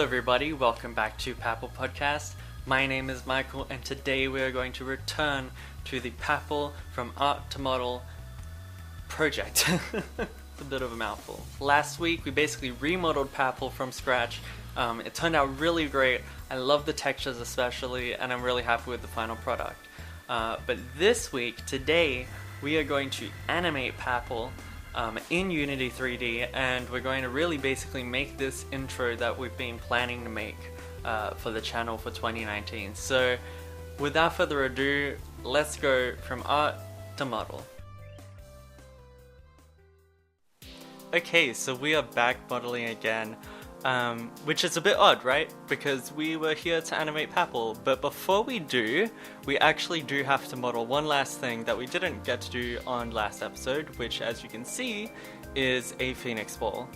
Hello everybody, welcome back to Papel Podcast. My name is Michael and today we are going to return to the Papel from Art to Model project. It's a bit of a mouthful. Last week we basically remodeled Papel from scratch. It turned out really great. I love the textures especially and I'm really happy with the final product. But this week, today, we are going to animate Papel in Unity 3D, and we're going to really basically make this intro that we've been planning to make for the channel for 2019. So without further ado, let's go from art to model. Okay, so we are back modeling again, which is a bit odd, right? Because we were here to animate Papel, but before we do, we actually do have to model one last thing that we didn't get to do on last episode, which as you can see is a phoenix ball.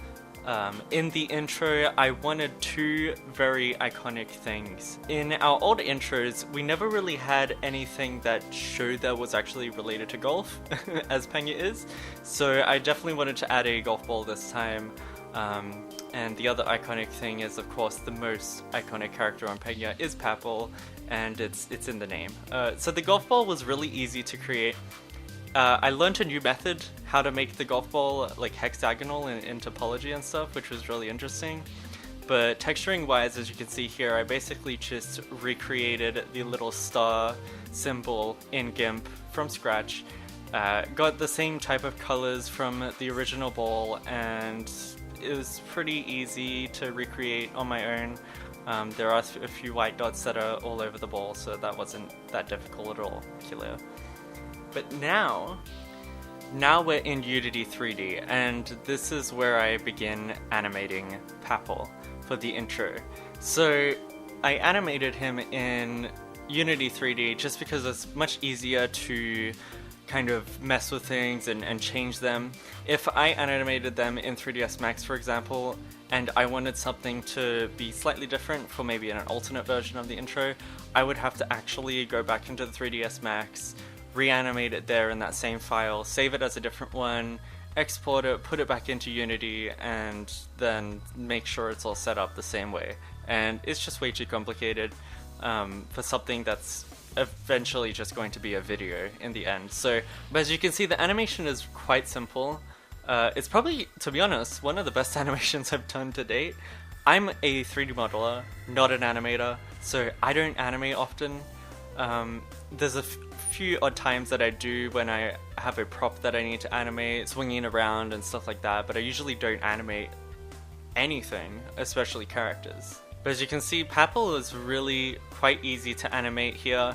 In the intro, I wanted two very iconic things. In our old intros, we never really had anything that showed that was actually related to golf, as Pangyas is, so I definitely wanted to add a golf ball this time. And the other iconic thing is, of course, the most iconic character on Pangyas is Papel, and it's in the name. So the golf ball was really easy to create. I learned a new method, how to make the golf ball like hexagonal in topology and stuff, which was really interesting. But texturing wise, as you can see here, I basically just recreated the little star symbol in GIMP from scratch. Got the same type of colors from the original ball, and it was pretty easy to recreate on my own. There are a few white dots that are all over the ball, so that wasn't that difficult at all. Killer. But now we're in Unity 3D, and this is where I begin animating Papel for the intro. So I animated him in Unity 3D just because it's much easier to kind of mess with things and change them. If I animated them in 3ds Max, for example, and I wanted something to be slightly different for maybe an alternate version of the intro, I would have to actually go back into the 3ds Max, reanimate it there in that same file, save it as a different one, export it, put it back into Unity, and then make sure it's all set up the same way. And it's just way too complicated for something that's eventually just going to be a video in the end. So, but as you can see, the animation is quite simple. It's probably, to be honest, one of the best animations I've done to date. I'm a 3D modeler, not an animator, so I don't animate often. There's a few odd times that I do when I have a prop that I need to animate, swinging around and stuff like that, but I usually don't animate anything, especially characters. But as you can see, Papel is really quite easy to animate here.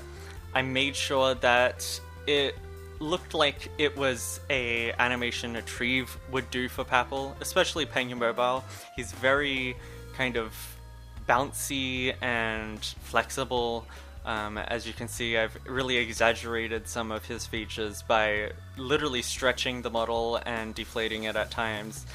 I made sure that it looked like it was a animation a Retrieve would do for Papel, especially Pangyas Mobile. He's very kind of bouncy and flexible. As you can see, I've really exaggerated some of his features by literally stretching the model and deflating it at times.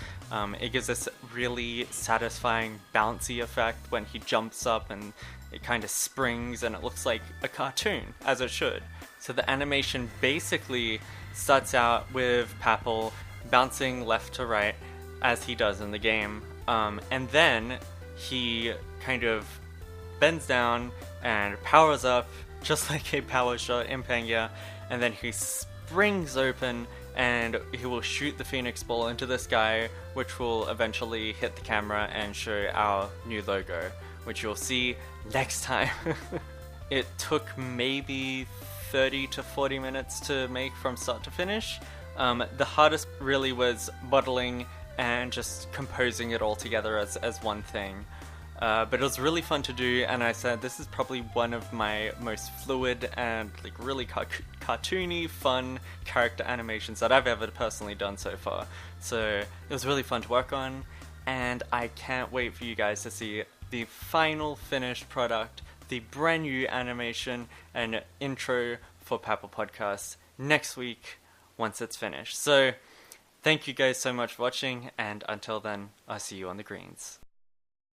It gives this really satisfying bouncy effect when he jumps up and it kind of springs and it looks like a cartoon, as it should. So the animation basically starts out with Papel bouncing left to right as he does in the game, and then he kind of bends down and powers up just like a power shot in Pangyas, and then he springs open and he will shoot the phoenix ball into the sky, which will eventually hit the camera and show our new logo, which you'll see next time. It took maybe 30 to 40 minutes to make from start to finish. The hardest really was modeling and just composing it all together as one thing. But it was really fun to do, and I said this is probably one of my most fluid and like really cartoony, fun character animations that I've ever personally done so far. So it was really fun to work on, and I can't wait for you guys to see the final finished product, the brand new animation and intro for Papel Podcast next week once it's finished. So thank you guys so much for watching, and until then, I'll see you on the greens.